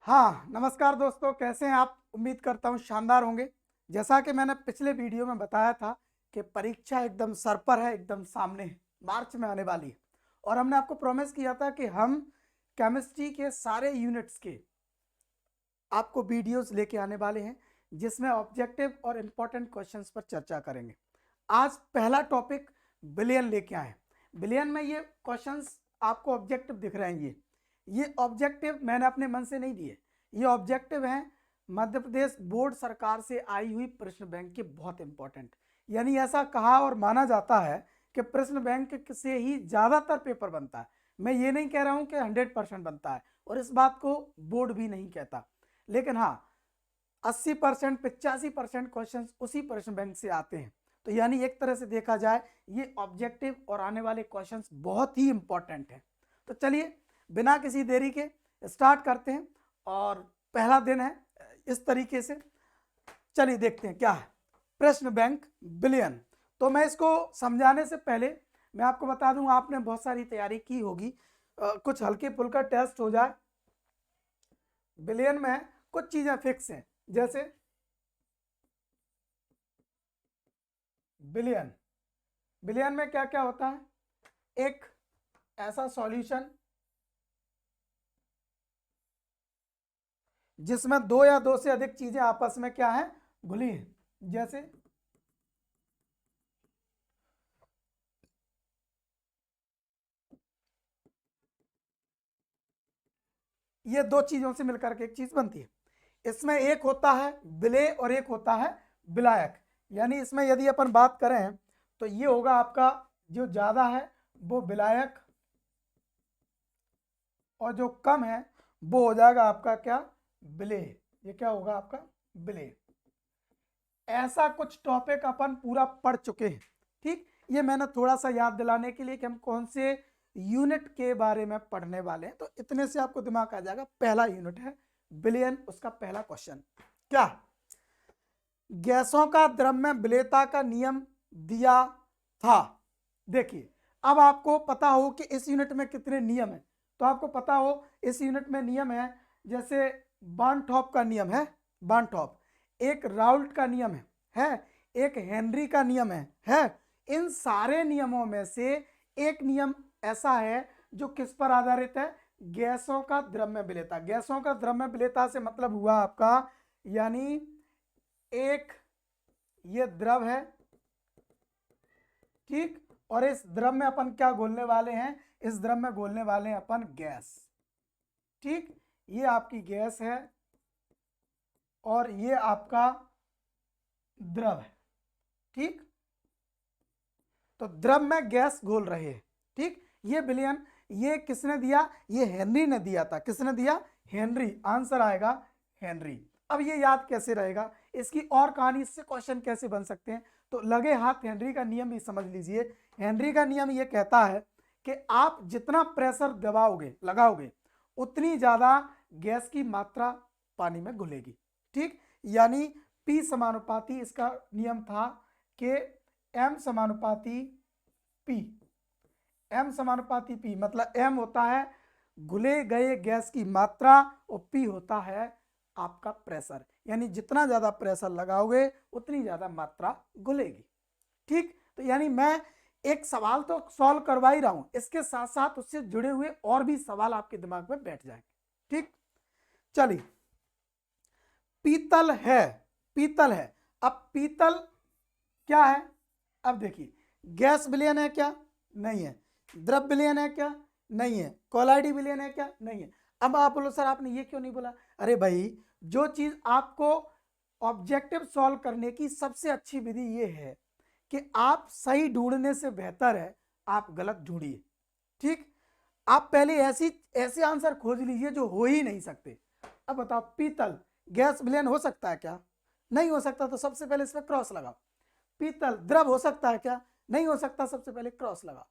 हाँ, नमस्कार दोस्तों, कैसे हैं आप? उम्मीद करता हूँ शानदार होंगे। जैसा कि मैंने पिछले वीडियो में बताया था कि परीक्षा एकदम सर पर है, एकदम सामने है, मार्च में आने वाली है। और हमने आपको प्रॉमिस किया था कि हम केमिस्ट्री के सारे यूनिट्स के आपको वीडियोस लेके आने वाले हैं, जिसमें ऑब्जेक्टिव और इम्पोर्टेंट क्वेश्चंस पर चर्चा करेंगे। आज पहला टॉपिक बिलियन लेके आए। बिलियन में ये क्वेश्चंस आपको ऑब्जेक्टिव दिख रहे हैं। ये ऑब्जेक्टिव मैंने अपने मन से नहीं दिए, ये ऑब्जेक्टिव हैं मध्य प्रदेश बोर्ड सरकार से आई हुई प्रश्न बैंक के, बहुत इंपॉर्टेंट। यानी ऐसा कहा और माना जाता है कि प्रश्न बैंक से ही ज़्यादातर पेपर बनता है। मैं ये नहीं कह रहा हूँ कि 100% बनता है, और इस बात को बोर्ड भी नहीं कहता, लेकिन हाँ 80% 85% क्वेश्चन उसी प्रश्न बैंक से आते हैं। तो यानी एक तरह से देखा जाए ये ऑब्जेक्टिव और आने वाले क्वेश्चंस बहुत ही इंपॉर्टेंट हैं। तो चलिए बिना किसी देरी के स्टार्ट करते हैं, और पहला दिन है इस तरीके से। चलिए देखते हैं क्या है प्रश्न बैंक बिलियन। तो मैं इसको समझाने से पहले मैं आपको बता दूं, आपने बहुत सारी तैयारी की होगी, कुछ हल्के फुल्का टेस्ट हो जाए। बिलियन में कुछ चीजें फिक्स हैं, जैसे बिलियन बिलियन में क्या क्या होता है। एक ऐसा सॉल्यूशन जिसमें दो या दो से अधिक चीजें आपस में क्या है, घुली हैं। जैसे ये दो चीजों से मिलकर के एक चीज बनती है। इसमें एक होता है विलेय और एक होता है विलायक। यानी इसमें यदि अपन बात करें तो ये होगा आपका जो ज्यादा है वो विलायक, और जो कम है वो हो जाएगा आपका क्या, विलेय। ये क्या होगा आपका, विलेय। ऐसा कुछ टॉपिक अपन पूरा पढ़ चुके हैं। ठीक, ये मैंने थोड़ा सा याद दिलाने के लिए कि हम कौन से यूनिट के बारे में पढ़ने वाले हैं, तो इतने से आपको दिमाग आ जाएगा। पहला यूनिट है बिलियन, उसका पहला क्वेश्चन क्या, गैसों का द्रव्य विलेयता का नियम दिया था। देखिए, अब आपको पता हो कि इस यूनिट में कितने नियम है, तो आपको पता हो इस यूनिट में नियम है, जैसे बार्नठॉप का नियम है, बार्नठॉप, एक राउल्ट का नियम है, एक हेनरी का नियम है। इन सारे नियमों में से एक नियम ऐसा है जो किस पर आधारित है, गैसों का द्रव्य विलेयता। गैसों का द्रव्य विलेयता से मतलब हुआ आपका, यानी एक ये द्रव है, ठीक, और इस द्रव में अपन क्या घोलने वाले हैं, इस द्रव में घोलने वाले हैं अपन गैस। ठीक, ये आपकी गैस है और ये आपका द्रव है। ठीक, तो द्रव में गैस घोल रहे हैं। ठीक, ये बिलियन ये किसने दिया, ये हेनरी ने दिया था। किसने दिया, हेनरी। आंसर आएगा हेनरी। अब ये याद कैसे रहेगा, इसकी और कहानी, इससे क्वेश्चन कैसे बन सकते हैं, तो लगे हाथ हेनरी का नियम भी समझ लीजिए। हेनरी का नियम ये कहता है कि आप जितना प्रेशर दबाओगे लगाओगे उतनी ज्यादा गैस की मात्रा पानी में घुलेगी। ठीक, यानी P समानुपाती इसका नियम था कि M समानुपाती P, M समानुपाती P मतलब M होता है घुले गए गैस की मात्रा और P होता है आपका प्रेशर। यानी जितना ज्यादा प्रेशर लगाओगे उतनी ज्यादा मात्रा घुलेगी। ठीक, तो यानी मैं एक सवाल तो सॉल्व करवा ही रहा हूं, इसके साथ साथ उससे जुड़े हुए और भी सवाल आपके दिमाग में बैठ जाएंगे। ठीक, चलिए, पीतल है, पीतल है। अब पीतल क्या है, अब देखिए, गैस विलयन है क्या, नहीं है। द्रव विलयन है क्या, नहीं है। कोलाइडी विलयन है क्या, नहीं है। अब आप बोलो सर आपने ये क्यों नहीं बोला, अरे भाई जो चीज आपको ऑब्जेक्टिव सॉल्व करने की सबसे अच्छी विधि ये है कि आप सही ढूंढने से बेहतर है आप गलत ढूंढिए। ठीक, आप पहले ऐसी ऐसे आंसर खोज लीजिए जो हो ही नहीं सकते। अब बताओ, पीतल गैस विलयन हो सकता है क्या, नहीं हो सकता, तो सबसे पहले इसमें क्रॉस लगाओ। पीतल द्रव हो सकता है क्या, नहीं हो सकता, सबसे पहले क्रॉस लगाओ।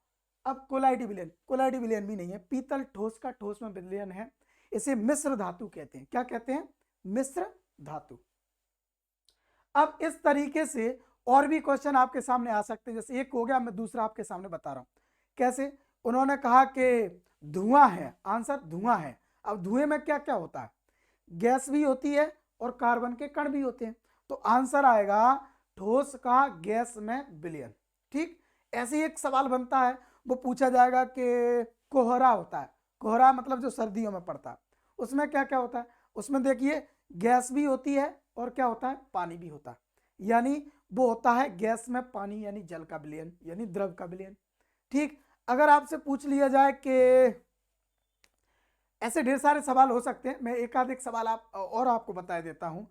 अब कोलाइडी विलयन, कोलाइडी विलयन भी नहीं है। पीतल ठोस का ठोस में विलयन है, इसे मिश्र धातु कहते हैं। क्या कहते हैं, मिश्र धातु। अब इस तरीके से और भी क्वेश्चन आपके सामने आ सकते हैं। जैसे एक हो गया, मैं दूसरा आपके सामने बता रहा हूं कैसे। उन्होंने कहा कि धुआं है, आंसर धुआं है। अब धुएं में क्या क्या होता है, गैस भी होती है और कार्बन के कण भी होते हैं। तो आंसर आएगा ठोस का गैस में विलयन। ठीक, ऐसे ही एक सवाल बनता है, वो पूछा जाएगा कि कोहरा होता है, कोहरा मतलब जो सर्दियों में पड़ता है, उसमें क्या क्या होता है? उसमें देखिए गैस भी होती है और क्या होता है, पानी भी होता है, यानी वो होता है गैस में पानी यानी जल का विलयन यानी द्रव का विलयन। ठीक, अगर आपसे पूछ लिया जाए कि ऐसे ढेर सारे सवाल हो सकते हैं, मैं एक आध एक सवाल आप और आपको बता देता हूं।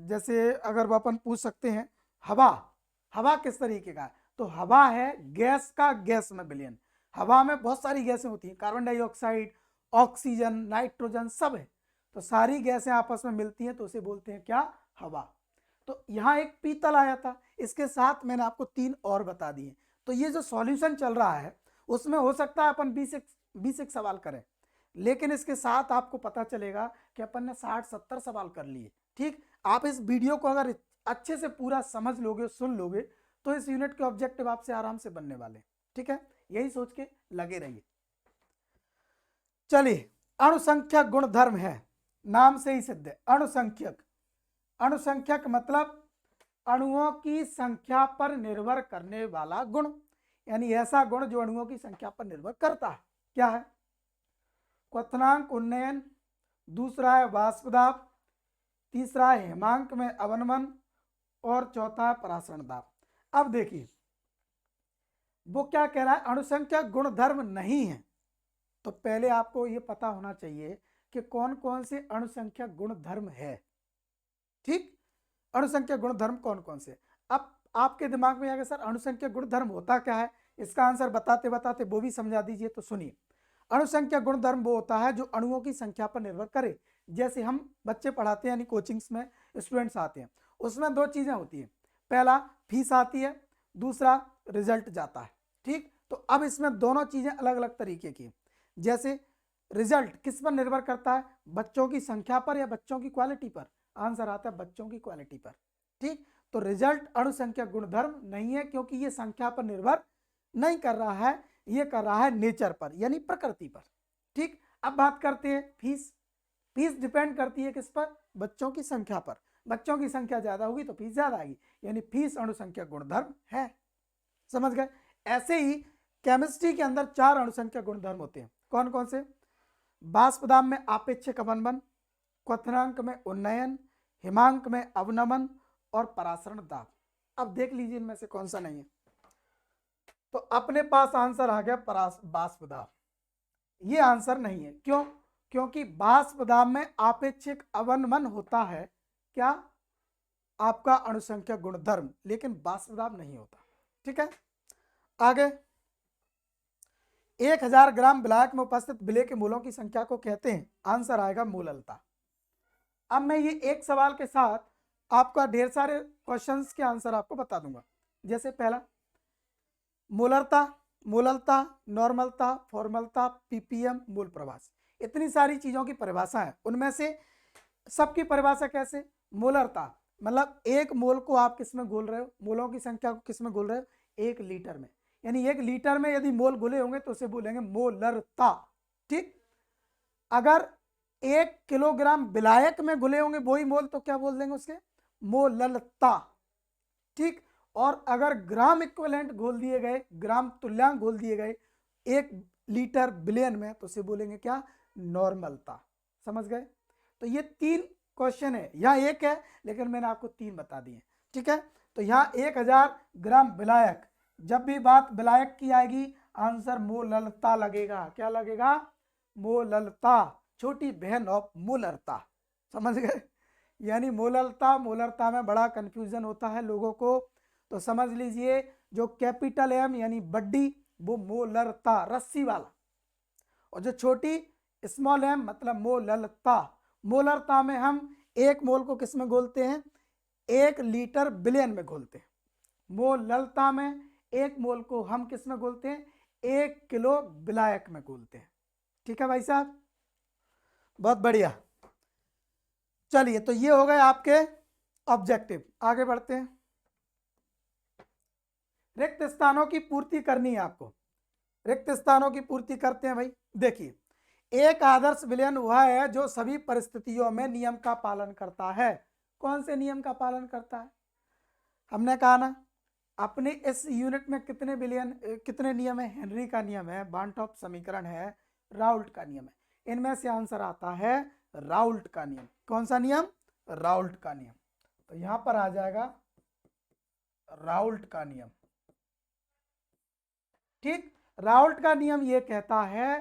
जैसे अगर वो अपन पूछ सकते हैं हवा, हवा किस तरीके का है? तो हवा है गैस का गैस में विलयन। हवा में बहुत सारी गैसें होती हैं, कार्बन डाइऑक्साइड, ऑक्सीजन, नाइट्रोजन सब है, तो सारी गैसें आपस में मिलती हैं तो उसे बोलते हैं क्या, हवा। तो यहाँ एक पीतल आया था, इसके साथ मैंने आपको 3 और बता दिए। तो ये जो सॉल्यूशन चल रहा है उसमें हो सकता है अपन 20 सवाल करें, लेकिन इसके साथ आपको पता चलेगा कि अपन ने 60-70 सवाल कर लिए। ठीक, आप इस वीडियो को अगर अच्छे से पूरा समझ लोगे, सुन लोगे, तो इस यूनिट के ऑब्जेक्टिव आपसे आराम से बनने वाले। ठीक है, यही सोच के लगे रहिए। चलिए, अणुसंख्यक गुणधर्म है, नाम से ही सिद्ध है। अणुसंख्यक, अणुसंख्यक मतलब अणुओं की संख्या पर निर्भर करने वाला गुण, यानी ऐसा गुण जो अणुओं की संख्या पर निर्भर करता है। क्या है? क्वथनांक उन्नयन, दूसरा है वाष्प दाब, तीसरा है हिमांक में अवनमन और चौथा है परासरण दाब। अब देखिए वो क्या कह रहा है, अणुसंख्यक गुणधर्म नहीं है। तो पहले आपको ये पता होना चाहिए कि कौन कौन से अणुसंख्यक गुणधर्म है। ठीक, अणुसंख्यक गुणधर्म कौन कौन से? अब आपके दिमाग में आएगा सर अणुसंख्यक गुणधर्म होता क्या है, इसका आंसर बताते बताते वो भी समझा दीजिए। तो सुनिए, अणुसंख्यक गुणधर्म वो होता है जो अणुओं की संख्या पर निर्भर करे। जैसे हम बच्चे पढ़ाते हैं यानी कोचिंग्स में स्टूडेंट्स आते हैं, उसमें 2 चीजें होती है, पहला फीस आती है, दूसरा रिजल्ट जाता है। ठीक, तो अब इसमें दोनों चीजें अलग अलग तरीके की। जैसे रिजल्ट किस पर निर्भर करता है, बच्चों की संख्या पर या बच्चों की क्वालिटी पर? आंसर आता है बच्चों की क्वालिटी पर। ठीक, तो रिजल्ट अणुसंख्यक गुणधर्म नहीं है, क्योंकि ये संख्या पर निर्भर नहीं कर रहा है, ये कर रहा है नेचर पर यानी प्रकृति पर। ठीक, अब बात करते हैं फीस। फीस डिपेंड करती है किस पर? बच्चों की संख्या पर। बच्चों की संख्या ज्यादा होगी तो फीस ज्यादा आएगी, यानी फीस अणुसंख्यक गुणधर्म है। समझ गए? ऐसे ही केमिस्ट्री के अंदर 4 अणुसंख्यक गुणधर्म होते हैं। कौन कौन से? वाष्प दाब में आपेक्षिक अवनमन, क्वथनांक में उन्नयन, हिमांक में अवनमन और परासरण दाब। अब देख लीजिए इनमें से कौन सा नहीं है। तो अपने पास आंसर आ गया वाष्प दाब। ये आंसर नहीं है। क्यों? क्योंकि वाष्प दाब में आपेक्षिक अवनमन होता है क्या, आपका अणुसंख्यक गुणधर्म, लेकिन वाष्प दाब नहीं होता। ठीक है, आगे 1000 ग्राम विलायक में उपस्थित विलेय के मूलों की संख्या को कहते हैं, आंसर आएगा मोललता। अब मैं ये एक सवाल के साथ आपका ढेर सारे क्वेश्चंस के आंसर आपको बता दूंगा। जैसे पहला मोलरता, मोललता, नॉर्मलता, फॉर्मलता, पीपीएम, मूल प्रभाष, इतनी सारी चीजों की परिभाषा है। उनमें से सबकी परिभाषा कैसे? मोलरता मतलब एक मोल को आप किस में घोल रहे हो, मोलों की संख्या को किस में घोल रहे हो? 1 लीटर में, यानी 1 लीटर में यदि मोल घुले होंगे तो उसे बोलेंगे मोलरता। ठीक, अगर 1 किलोग्राम विलायक में घुले होंगे वही मोल तो क्या बोल देंगे उसके? मोललता। ठीक, और अगर ग्राम इक्विवेलेंट घोल दिए गए, ग्राम तुल्यांक घोल दिए गए 1 लीटर बिलियन में तो उसे बोलेंगे क्या? नॉर्मलता। समझ गए? तो ये 3 क्वेश्चन है, यहाँ एक है लेकिन मैंने आपको 3 बता दिए। ठीक है, तो यहाँ 1000 ग्राम विलायक, जब भी बात विलायक की आएगी आंसर मोललता लगेगा। क्या लगेगा? मोललता, छोटी बहन ऑफ मोलरता। समझ गए? यानी मोललता, मोलरता में बड़ा कंफ्यूजन होता है लोगों को, तो समझ लीजिए जो कैपिटल एम यानी बड्डी वो मोलरता, रस्सी वाला, और जो छोटी स्मॉल एम मतलब मोललता। मोलरता में हम 1 मोल को किस में घोलते हैं? 1 लीटर बिलियन में घोलते हैं। मोललता में 1 मोल को हम किस में घोलते हैं? 1 किलो विलायक में घोलते हैं। ठीक है भाई साहब, बहुत बढ़िया। चलिए, तो ये हो गए आपके ऑब्जेक्टिव। आगे बढ़ते हैं। रिक्त स्थानों की पूर्ति करनी है आपको। रिक्त स्थानों की पूर्ति करते हैं भाई। देखिए एक आदर्श विलयन वह है जो सभी परिस्थितियों में नियम का पालन करता है। कौन से नियम का पालन करता है? हमने कहा ना, अपने इस यूनिट में कितने विलयन, कितने नियम है? हेनरी का नियम है, बार्नटॉप समीकरण है, राउल्ट का नियम है। इनमें से आंसर आता है राउल्ट का नियम। कौन सा नियम? राउल्ट का नियम। तो यहां पर आ जाएगा राउल्ट का नियम। ठीक, राउल्ट का नियम यह कहता है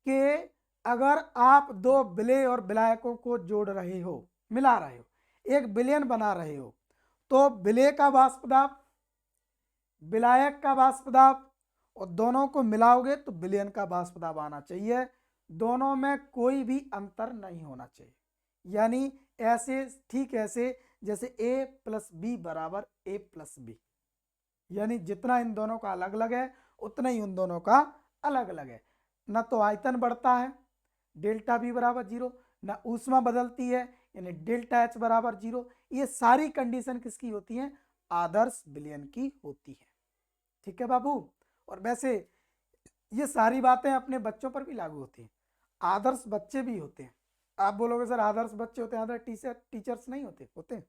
कि अगर आप दो विलेय और विलायकों को जोड़ रहे हो, मिला रहे हो, एक विलयन बना रहे हो, तो विलेय का वाष्प दाब, विलायक का वाष्प दाब और दोनों को मिलाओगे तो विलयन का वाष्प दाब आना चाहिए। दोनों में कोई भी अंतर नहीं होना चाहिए। यानी ऐसे, ठीक ऐसे जैसे A प्लस बी बराबर A प्लस बी, यानी जितना इन दोनों का अलग अलग है उतना ही उन दोनों का अलग अलग है। न तो आयतन बढ़ता है डेल्टा बी बराबर 0, न ऊष्मा बदलती है यानी डेल्टा एच बराबर 0। ये सारी कंडीशन किसकी होती हैं? आदर्श विलयन की होती है। ठीक है बाबू। और वैसे ये सारी बातें अपने बच्चों पर भी लागू होती हैं। आदर्श बच्चे भी होते हैं। आप बोलोगे सर आदर्श बच्चे होते हैं, आदर्श टीचर्स नहीं होते? होते हैं।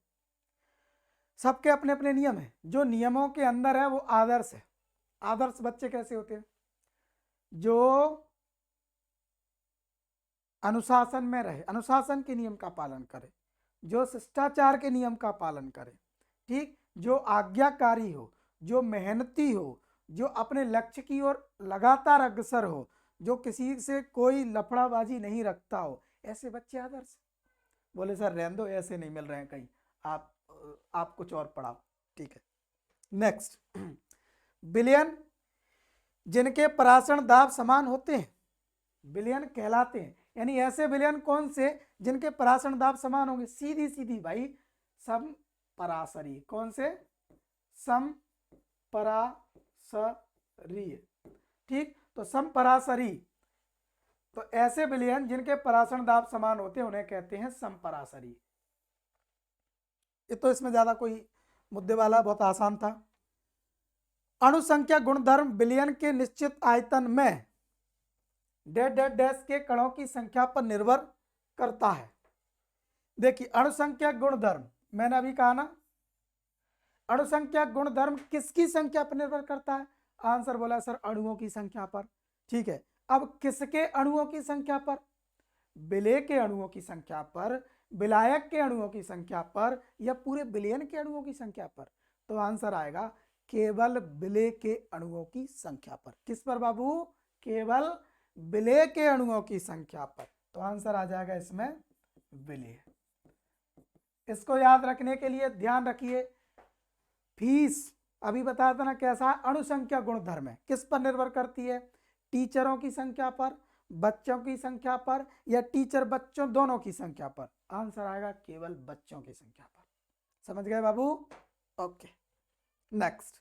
सबके अपने अपने नियम हैं। जो नियमों के अंदर है वो आदर्श है। आदर्श बच्चे कैसे होते हैं? जो अनुशासन में रहे, अनुशासन के नियम का पालन करे, जो शिष्टाचार के नियम का पालन करे, ठीक, जो आज्ञाकारी हो, जो मेहनती हो, जो अपने लक्ष्य की ओर लगातार अग्रसर हो, जो किसी से कोई लफड़ाबाजी नहीं रखता हो, ऐसे बच्चे आदर्श। बोले सर रहने दो, ऐसे नहीं मिल रहे हैं कहीं, आप कुछ और पढ़ाओ। ठीक है, नेक्स्ट, विलयन जिनके परासरण दाब समान होते हैं विलयन कहलाते हैं। यानी ऐसे विलयन कौन से जिनके परासरण दाब समान होंगे? सीधी सीधी भाई, समपरासरी। कौन से? समपरासरी। ठीक, तो समपरासरी, तो ऐसे विलयन जिनके परासरण दाब समान होते हैं उन्हें कहते हैं समपरासरी। ये तो इसमें ज्यादा कोई मुद्दे वाला, बहुत आसान था। अणुसंख्या गुणधर्म विलयन के निश्चित आयतन में डैश डैश डैश के कणों की संख्या पर निर्भर करता है। देखिए अणुसंख्या गुणधर्म, मैंने अभी कहा ना, अणुसंख्या गुणधर्म किसकी संख्या पर निर्भर करता है? आंसर बोला सर अणुओं की संख्या पर। ठीक है, अब किसके अणुओं की संख्या पर? विलेय के अणुओं की संख्या पर, विलायक के अणुओं की संख्या पर, या पूरे विलयन के अणुओं की संख्या पर? तो आंसर आएगा केवल विलेय के अणुओं की संख्या पर। किस पर बाबू? केवल विलेय के अणुओं की संख्या पर। तो आंसर आ जाएगा इसमें विलेय। इसको याद रखने के लिए ध्यान रखिए, फीस अभी बताया था ना कैसा अणुसंख्या गुणधर्म है, किस पर निर्भर करती है? टीचरों की संख्या पर, बच्चों की संख्या पर, या टीचर बच्चों दोनों की संख्या पर? आंसर आएगा केवल बच्चों की संख्या पर। समझ गए बाबू? Okay, next,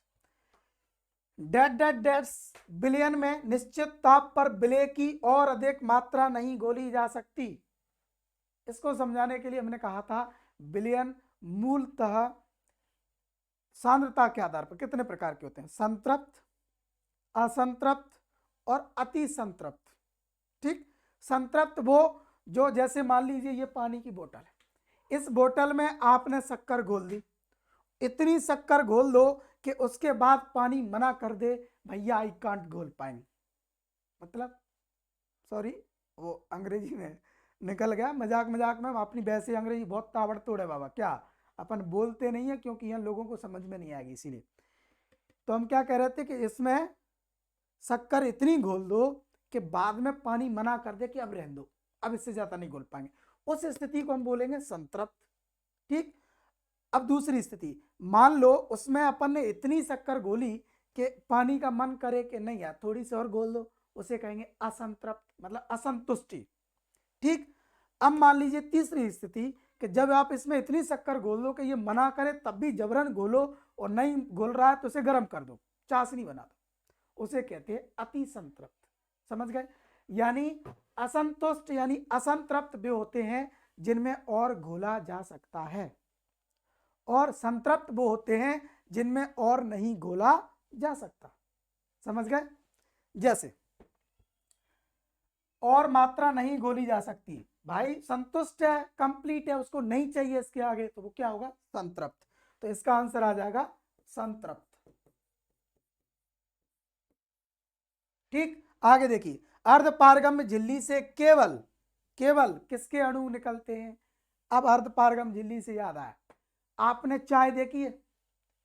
dash dash dash विलयन में निश्चित ताप पर विलेय की और अधिक मात्रा नहीं घोली जा सकती। इसको समझाने के लिए हमने कहा था विलयन मूलतः सांद्रता के आधार पर कितने प्रकार के होते हैं? संतृप्त, असंतृप्त और अति संतृप्त। ठीक, संतृप्त वो जो, जैसे मान लीजिए ये पानी की बोतल है, इस बोतल में आपने शक्कर घोल दी, इतनी शक्कर घोल दो कि उसके बाद पानी मना कर दे, भैया आई कांट घोल पाएंगे, मतलब सॉरी वो अंग्रेजी में निकल गया, मजाक मजाक में। अपनी वैसे अंग्रेजी बहुत ताबड़तोड़ है बाबा, क्या अपन बोलते नहीं है क्योंकि यहाँ लोगों को समझ में नहीं आएगी इसीलिए। तो हम क्या कह रहे थे कि इसमें शक्कर इतनी घोल दो कि बाद में पानी मना कर दे कि अब रहने दो, अब इससे ज्यादा नहीं घोल पाएंगे, उस स्थिति को हम बोलेंगे संतृप्त। ठीक, अब दूसरी स्थिति, मान लो उसमें अपन ने इतनी शक्कर घोली कि पानी का मन करे कि नहीं यार थोड़ी सी और घोल दो, उसे कहेंगे असंतृप्त, मतलब असंतुष्टि। ठीक, अब मान लीजिए तीसरी स्थिति कि जब आप इसमें इतनी शक्कर घोल दो कि ये मना करे तब भी जबरन घोलो, और नहीं घोल रहा है तो उसे गर्म कर दो, चाशनी बना दो, उसे कहते हैं अति संतृप्त। समझ गए? यानी असंतुष्ट यानी असंतृप्त वे होते हैं जिनमें और घोला जा सकता है, और संतृप्त वो होते हैं जिनमें और नहीं घोला जा सकता। समझ गए? जैसे और मात्रा नहीं घोली जा सकती। भाई संतुष्ट है, कंप्लीट है, उसको नहीं चाहिए इसके आगे, तो वो क्या होगा? संतृप्त। तो इसका आंसर आ जाएगा संतृप्त। ठीक, आगे देखिए, अर्धपारगम्य झिल्ली से केवल किसके अणु निकलते हैं? अब अर्धपारगम्य झिल्ली से याद आया, आपने चाय देखी है?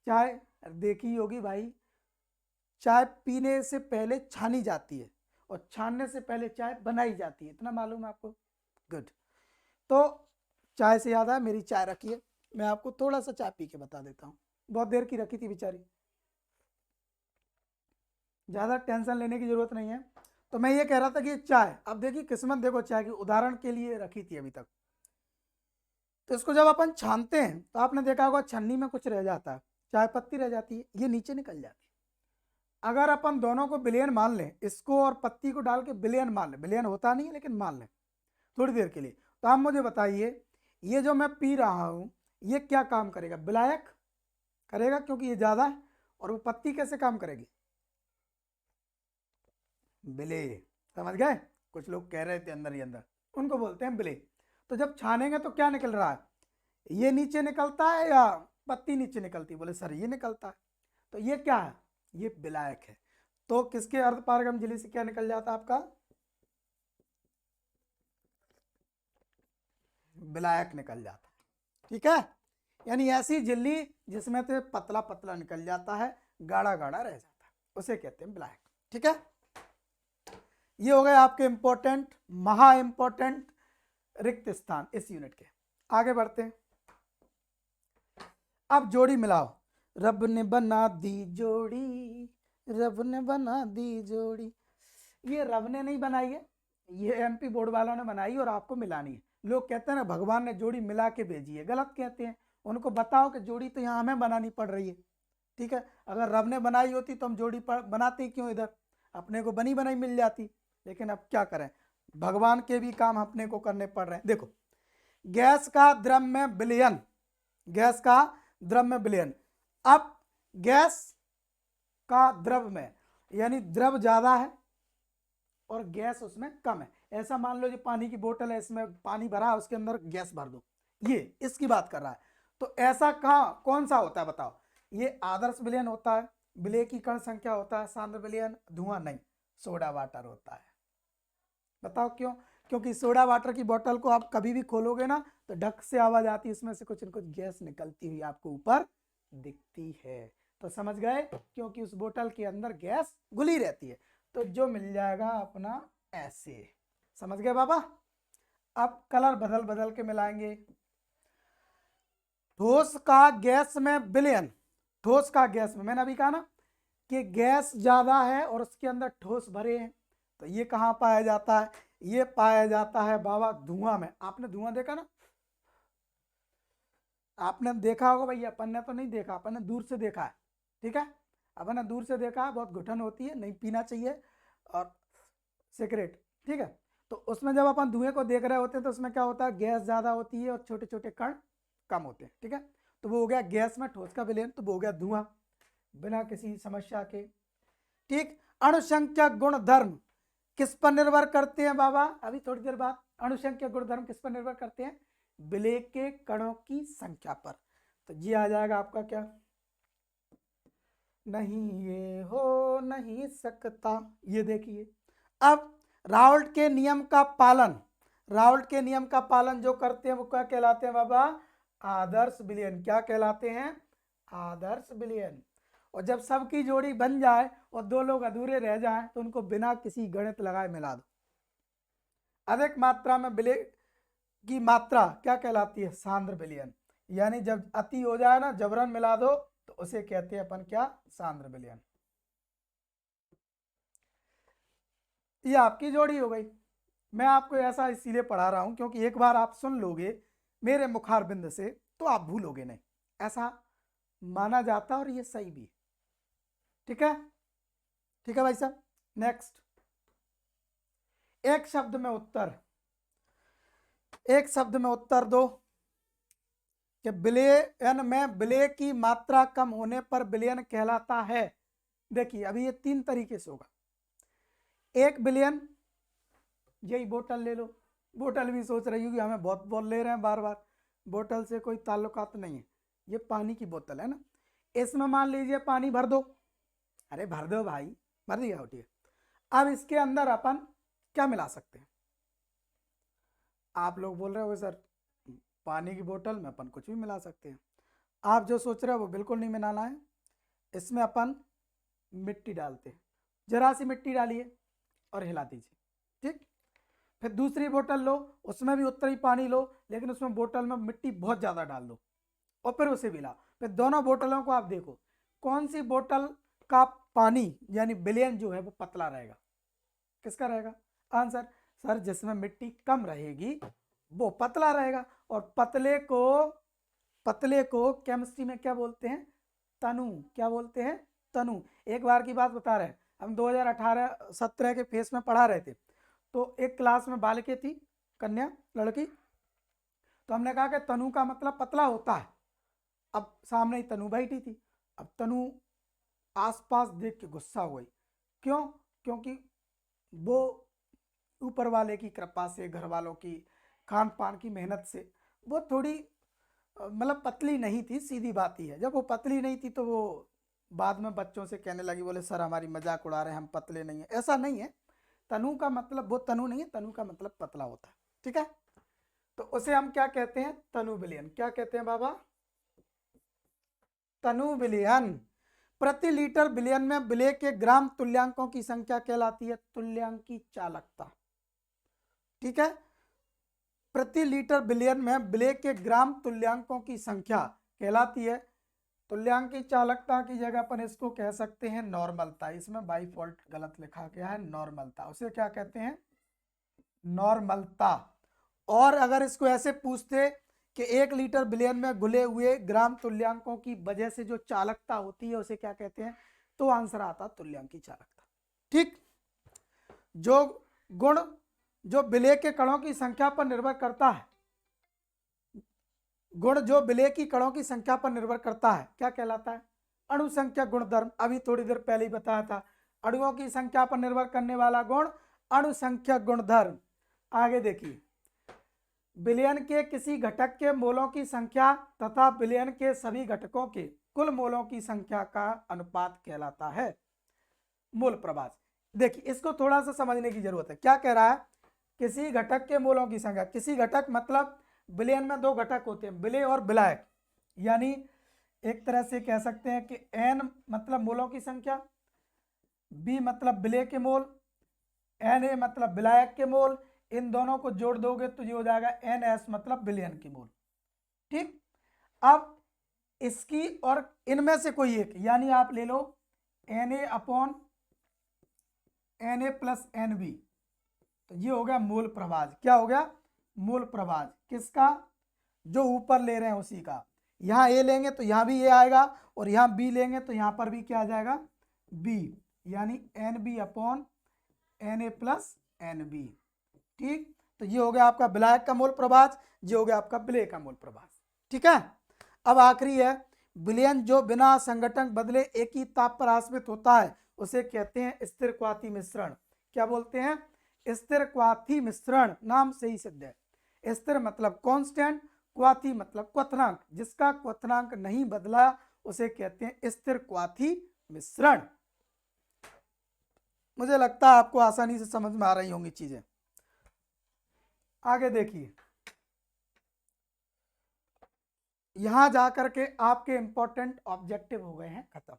चाय देखी होगी भाई। चाय पीने से पहले छानी जाती है और छानने से पहले चाय बनाई जाती है, इतना मालूम है आपको? गुड। तो चाय से याद आया, मेरी चाय रखी है, मैं आपको थोड़ा सा चाय पी के बता देता हूँ। बहुत देर की रखी थी बेचारी, ज़्यादा टेंशन लेने की जरूरत नहीं है। तो मैं ये कह रहा था कि चाय, अब देखिए किस्मत देखो चाय की, उदाहरण के लिए रखी थी अभी तक। तो इसको जब अपन छानते हैं तो आपने देखा होगा छन्नी में कुछ रह जाता है, चाय पत्ती रह जाती है, ये नीचे निकल जाती है। अगर अपन दोनों को विलयन मान लें, इसको और पत्ती को डाल के विलयन मान लें, विलयन होता नहीं है लेकिन मान लें थोड़ी देर के लिए, तो आप मुझे बताइए ये जो मैं पी रहा हूँ ये क्या काम करेगा? विलायक करेगा, क्योंकि ये ज़्यादा है। और वो पत्ती कैसे काम करेगी? विले। समझ गए? कुछ लोग कह रहे थे अंदर ही अंदर, उनको बोलते हैं विले। तो जब छानेंगे तो क्या निकल रहा है? ये नीचे निकलता है या पत्ती नीचे निकलती है? बोले सर ये निकलता है। तो ये क्या है? ये विलायक है। तो किसके अर्धपारगम झिल्ली से क्या निकल जाता है आपका? विलायक निकल जाता है। ठीक है, यानी ऐसी झिल्ली जिसमें से पतला पतला निकल जाता है, गाढ़ा गाढ़ा रह जाता है, उसे कहते हैं विलायक। ठीक है, ये हो गए आपके इंपॉर्टेंट, महा इंपॉर्टेंट रिक्त स्थान इस यूनिट के। आगे बढ़ते हैं। अब जोड़ी मिलाओ। रब ने बना दी जोड़ी, रब ने बना दी जोड़ी। ये रब ने नहीं बनाई है, ये एमपी बोर्ड वालों ने बनाई और आपको मिलानी है। लोग कहते हैं ना भगवान ने जोड़ी मिला के भेजी है, गलत कहते हैं। उनको बताओ कि जोड़ी तो यहाँ हमें बनानी पड़ रही है। ठीक है, अगर रब ने बनाई होती तो हम जोड़ी बनाते क्यों? इधर अपने को बनी बनाई मिल जाती। लेकिन अब क्या करें, भगवान के भी काम अपने को करने पड़ रहे हैं। देखो, गैस का द्रव्य विलयन, गैस का द्रव्य विलयन। अब गैस का द्रव्य में, यानी द्रव ज्यादा है और गैस उसमें कम है। ऐसा मान लो जो पानी की बोतल है, इसमें पानी भरा है, उसके अंदर गैस भर दो, ये इसकी बात कर रहा है। तो ऐसा कहाँ कौन सा होता है बताओ? ये आदर्श विलयन होता है, विलय की कण संख्या होता है, सांद्र विलयन, धुआं नहीं, सोडा वाटर होता है। बताओ क्यों? क्योंकि सोडा वाटर की बोतल को आप कभी भी खोलोगे ना तो ढक से आवाज आती है, इसमें से कुछ न कुछ गैस निकलती हुई आपको ऊपर दिखती है। तो समझ गए, क्योंकि उस बोतल के अंदर गैस घुली रहती है। तो जो मिल जाएगा अपना ऐसे, समझ गए बाबा? अब कलर बदल बदल के मिलाएंगे। ठोस का गैस में विलयन, ठोस का गैस में, मैंने अभी कहा ना कि गैस ज्यादा है और उसके अंदर ठोस भरे हैं। तो ये कहाँ पाया जाता है? ये पाया जाता है बाबा धुआं में। आपने धुआं देखा ना? आपने देखा होगा भैया, अपन ने तो नहीं देखा, अपन ने दूर से देखा है। ठीक है, अपन ने दूर से देखा है, बहुत घुटन होती है, नहीं पीना चाहिए, और सिगरेट। ठीक है, तो उसमें जब अपन धुएं को देख रहे होते हैं तो उसमें क्या होता है? गैस ज्यादा होती है और छोटे छोटे कण कम होते हैं। ठीक है, तो वो हो गया गैस में ठोस का विलयन, तो वो हो गया धुआं बिना किसी समस्या के। ठीक, अणुसंख्यक गुणधर्म किस पर निर्भर करते हैं बाबा? अभी थोड़ी देर बाद। अणुसंख्यक गुणधर्म किस पर निर्भर करते हैं? विलय के कणों की संख्या पर। तो ये आ जाएगा आपका क्या? नहीं ये हो नहीं सकता। ये देखिए, अब राउल्ट के नियम का पालन, राउल्ट के नियम का पालन जो करते हैं वो क्या कहलाते हैं बाबा? आदर्श विलयन। क्या कहलाते हैं? आदर्श विलयन। और जब सबकी जोड़ी बन जाए और दो लोग अधूरे रह जाएं तो उनको बिना किसी गणित लगाए मिला दो। अधिक मात्रा में विलय की मात्रा क्या कहलाती है? सांद्र विलयन। यानी जब अति हो जाए ना, जबरन मिला दो, तो उसे कहते हैं अपन क्या? सांद्र विलयन। ये आपकी जोड़ी हो गई। मैं आपको ऐसा इसीलिए पढ़ा रहा हूं क्योंकि एक बार आप सुन लोगे मेरे मुखारबिंद से तो आप भूलोगे नहीं, ऐसा माना जाता है और ये सही भी। ठीक है, ठीक है भाई साहब। नेक्स्ट, एक शब्द में उत्तर, एक शब्द में उत्तर दो कि विलयन में विलय की मात्रा कम होने पर विलयन कहलाता है। देखिए अभी ये तीन तरीके से होगा। एक विलयन यही बोतल ले लो, बोतल भी सोच रही होगी हमें बहुत बोल ले रहे हैं बार बार, बोतल से कोई ताल्लुकात नहीं है, ये पानी की बोतल है ना। इसमें मान लीजिए पानी भर दो, अरे भर दो भाई, भर दिया, ठीक है। अब इसके अंदर अपन क्या मिला सकते हैं? आप लोग बोल रहे हो सर पानी की बोतल में अपन कुछ भी मिला सकते हैं। आप जो सोच रहे हो वो बिल्कुल नहीं मिलाना है। इसमें अपन मिट्टी डालते हैं, जरा सी मिट्टी डालिए और हिला दीजिए, ठीक। फिर दूसरी बोतल लो, उसमें भी उतना ही पानी लो, लेकिन उसमें बोतल में मिट्टी बहुत ज़्यादा डाल दो और फिर उसे मिला। फिर दोनों बोतलों को आप देखो कौन सी बोतल का पानी यानी विलयन जो है वो पतला रहेगा, किसका रहेगा? आंसर सर जिसमें मिट्टी कम रहेगी वो पतला रहेगा। और पतले को केमिस्ट्री में क्या बोलते हैं? तनु। क्या बोलते हैं? तनु। एक बार की बात बता रहे हैं, हम 2018-17 के फेस में पढ़ा रहे थे, तो एक क्लास में बालिका थी, कन्या लड़की, तो हमने कहा कि तनु का मतलब पतला होता है। अब सामने ही तनु बैठी थी, अब तनु आसपास देख के गुस्सा हो गई। क्यों? क्योंकि वो ऊपर वाले की कृपा से, घर वालों की खान पान की मेहनत से वो थोड़ी मतलब पतली नहीं थी, सीधी बात ही है। जब वो पतली नहीं थी तो वो बाद में बच्चों से कहने लगी, बोले सर हमारी मजाक उड़ा रहे हैं, हम पतले नहीं है। ऐसा नहीं है, तनु का मतलब वो तनु नहीं है, तनु का मतलब पतला होता है, ठीक है। तो उसे हम क्या कहते हैं? तनु विलयन। क्या कहते हैं बाबा? तनु विलयन। प्रति लीटर विलयन में विलय के ग्राम तुल्यांकों की संख्या कहलाती है तुल्यांकी चालकता, ठीक है। प्रति लीटर विलयन में विलय के ग्राम तुल्यांकों की संख्या कहलाती है तुल्यांकी चालकता की जगह पर इसको कह सकते हैं नॉर्मलता। इसमें बाई फॉल्ट गलत लिखा गया है, नॉर्मलता। उसे क्या कहते हैं? नॉर्मलता। और अगर इसको ऐसे पूछते कि 1 लीटर विलयन में घुले हुए ग्राम तुल्यांकों की वजह से जो चालकता होती है उसे क्या कहते हैं? तो आंसर आता तुल्यांकी चालकता, ठीक। जो गुण जो विलय के कणों की संख्या पर निर्भर करता है, गुण जो विलय की कणों की संख्या पर निर्भर करता है, क्या कहलाता है? अणु संख्या गुणधर्म। अभी थोड़ी देर पहले ही बताया था, अणुओं की संख्या पर निर्भर करने वाला गुण अणु संख्या गुणधर्म। आगे देखिए, विलयन के किसी घटक के मोलों की संख्या तथा विलयन के सभी घटकों के कुल मोलों की संख्या का अनुपात कहलाता है मोल प्रभाज। देखिए इसको थोड़ा सा समझने की जरूरत है। क्या कह रहा है? किसी घटक के मोलों की संख्या, किसी घटक मतलब विलयन में 2 घटक होते हैं, विलय और विलायक, यानी एक तरह से कह सकते हैं कि n मतलब मोलों की संख्या, b मतलब विलय के मोल, Na मतलब विलायक के मोल। इन दोनों को जोड़ दोगे तो ये हो जाएगा NS मतलब विलयन के मोल, ठीक। अब इसकी और इनमें से कोई एक, यानी आप ले लो Na/Na प्लस NB, तो ये हो गया मूल प्रभाज। क्या हो गया? मूल प्रभाज। किसका? जो ऊपर ले रहे हैं उसी का। यहाँ ए लेंगे तो यहाँ भी ए आएगा, और यहाँ बी लेंगे तो यहाँ पर भी क्या आ जाएगा? बी, यानी NB/Na प्लस NB, ठीक। तो ये हो गया आपका विलायक का मूल प्रभाज, ये हो गया आपका विलय का मूल प्रभाज, ठीक है। अब आखिरी है विलयन जो बिना संघटन बदले एक ही ताप पर आश्रित होता है उसे कहते हैं स्थिर क्वाथी मिश्रण। क्या बोलते हैं? स्थिर क्वाथी मिश्रण, नाम से ही सिद्ध है। स्थिर मतलब कांस्टेंट, क्वाथी मतलब क्वथनांक, जिसका क्वथनांक नहीं बदला उसे कहते हैं स्थिर क्वाथी मिश्रण। मुझे लगता है आपको आसानी से समझ में आ रही होंगी चीजें। आगे देखिए, यहां जाकर के आपके इंपॉर्टेंट ऑब्जेक्टिव हो गए हैं खत्म,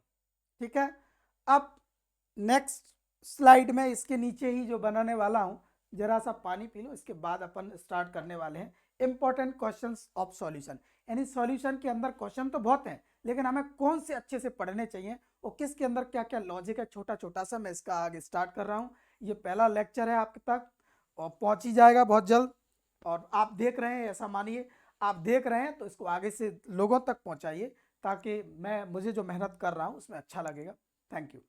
ठीक है। अब नेक्स्ट स्लाइड में इसके नीचे ही जो बनाने वाला हूं, जरा सा पानी पी लो, इसके बाद अपन स्टार्ट करने वाले हैं इंपॉर्टेंट क्वेश्चंस ऑफ सॉल्यूशन। यानी सॉल्यूशन के अंदर क्वेश्चन तो बहुत हैं, लेकिन हमें कौन से अच्छे से पढ़ने चाहिए और किसके अंदर क्या क्या लॉजिक है, छोटा छोटा सा मैं इसका आगे स्टार्ट कर रहा हूँ। ये पहला लेक्चर है आपके तक और पहुँच ही जाएगा बहुत जल्द। और आप देख रहे हैं, ऐसा मानिए आप देख रहे हैं तो इसको आगे से लोगों तक पहुँचाइए, ताकि मुझे जो मेहनत कर रहा हूँ उसमें अच्छा लगेगा। Thank you.